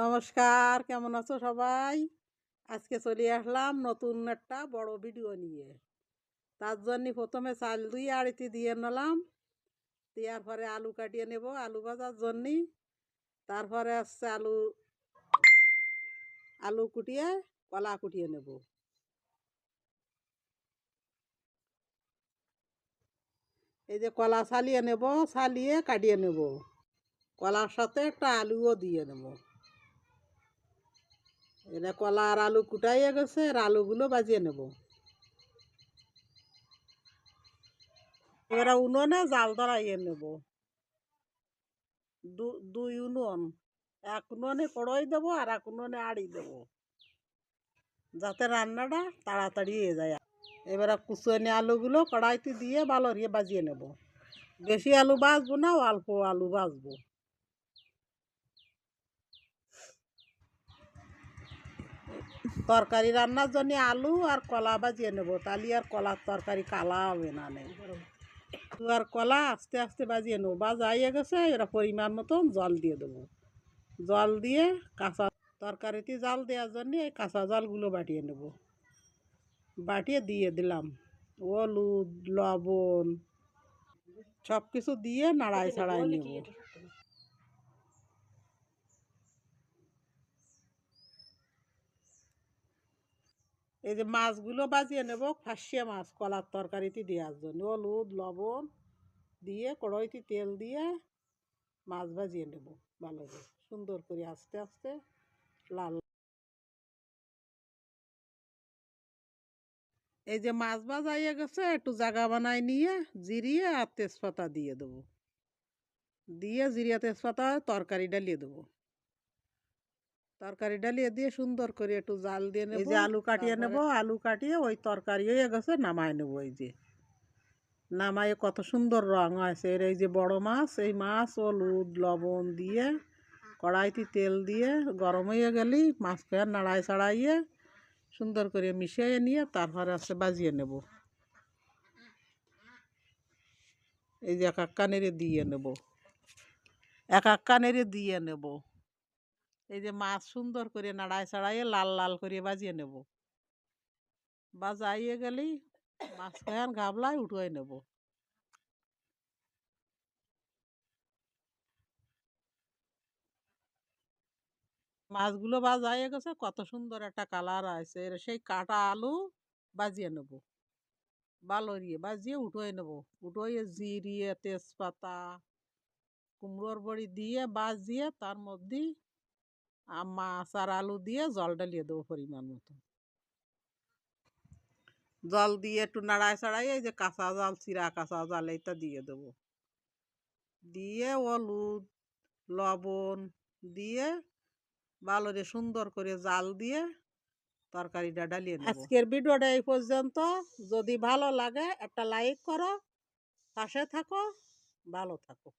নমস্কার, কেমন আছো সবাই? আজকে চলে আসলাম নতুন একটা বড় ভিডিও নিয়ে। তার জন্য প্রথমে চাল ধুয়ে আড়িতে দিয়ে নিলাম, দেওয়ার পরে আলু কাটিয়ে নেব আলু ভাজার জন্য। তারপরে হচ্ছে আলু কুটিয়ে কলা কুটিয়ে নেব। এই যে কলা ছালিয়ে নেব, ছালিয়ে কাটিয়ে নেব। কলার সাথে একটা আলুও দিয়ে নেব। এটা কলা আর আলু কুটাইয়ে গেছে, আর আলুগুলো বাজিয়ে নেব। এবারে উনুনে জাল ধরাইয়ে নেব। দুই উনুন, এক উনুনে কড়াই দেবো আর এক উনুনে আড়ি দেবো, যাতে রান্নাটা তাড়াতাড়ি হয়ে যায়। এবারে কুচনে আলুগুলো কড়াইতে দিয়ে ভালো করে বাজিয়ে নেব। বেশি আলু ভাজবো না, অল্প আলু ভাজবো। তরকারি রান্নার জন্য আলু আর কলা বাজিয়ে নেব, তাহলে আর কলার তরকারি কালা হবে না। আর কলা আস্তে আস্তে বাজিয়ে নেবো। বাজাইয়ে গেছে, এরা পরিমাণ মতন জল দিয়ে দেবো। জল দিয়ে কাঁচা তরকারিতে জাল দেওয়ার জন্য এই কাঁচা জলগুলো বাটিয়ে নেব। বাটিয়ে দিয়ে দিলাম হলুদ, লবণ সব কিছু দিয়ে নাড়াই ছাড়াই নেব। এই যে মাছগুলো বাজিয়ে নেব, ফাঁসিয়ে মাছ কলার তরকারিতে দেওয়ার জন্য হলুদ লবণ দিয়ে কড়াইতে তেল দিয়ে মাছ ভাজিয়ে নেব ভালো করে, সুন্দর করে আস্তে আস্তে লাল। এই যে মাছ ভাজাইয়ে গেছে, একটু জায়গা বানাই নিয়ে জিরিয়ে আর তেজপাতা দিয়ে দেবো। দিয়ে জিরিয়া তেজপাতা তরকারি ডালিয়ে দেবো। তরকারি ডালিয়ে দিয়ে সুন্দর করে একটু জাল দিয়ে নেব। এই যে আলু কাটিয়ে নেব, আলু কাটিয়ে ওই তরকারি হয়ে গেছে, নামায় নেব। এই যে নামায়ে কত সুন্দর রং হয়েছে। এই যে বড় মাছ, এই মাছ হলুদ লবণ দিয়ে কড়াইতে তেল দিয়ে গরম হয়ে গেলেই মাছকে নাড়াই ছাড়াইয়ে সুন্দর করে মিশিয়ে নিয়ে তারপরে আছে বাজিয়ে নেব। এই যে এক এক কানেরে দিয়ে নেব, এক এক কানেরে দিয়ে নেব। এই যে মাছ সুন্দর করে নাড়াই ছাড়াইয়ে লাল লাল করে বাজিয়ে নেব। বাজাইয়ে গেলেই মাছ খান গাবলায় উঠিয়ে নেব। মাছগুলো বাজাইয়ে গেছে, কত সুন্দর একটা কালার আছে। সেই কাটা আলু বাজিয়ে নেব, ভালো দিয়ে বাজিয়ে উঠিয়ে নেব। উঠিয়ে জিরিয়ে তেজপাতা কুমড়োর বড়ি দিয়ে বাজিয়ে তার মধ্যে মাছ আর আলু দিয়ে জল ডালিয়ে দেবো পরিমাণ মতো। জল দিয়ে একটু নাড়ায় ছাড়াই এই যে কাঁচা জাল, চিরা কাঁচা জাল এইটা দিয়ে দেবো। দিয়ে হলুদ লবণ দিয়ে ভালো রে সুন্দর করে জাল দিয়ে তরকারিটা ডালিয়ে নেব। আজকের ভিডিওটা এই পর্যন্ত। যদি ভালো লাগে একটা লাইক করো, পাশে থাকো, ভালো থাকো।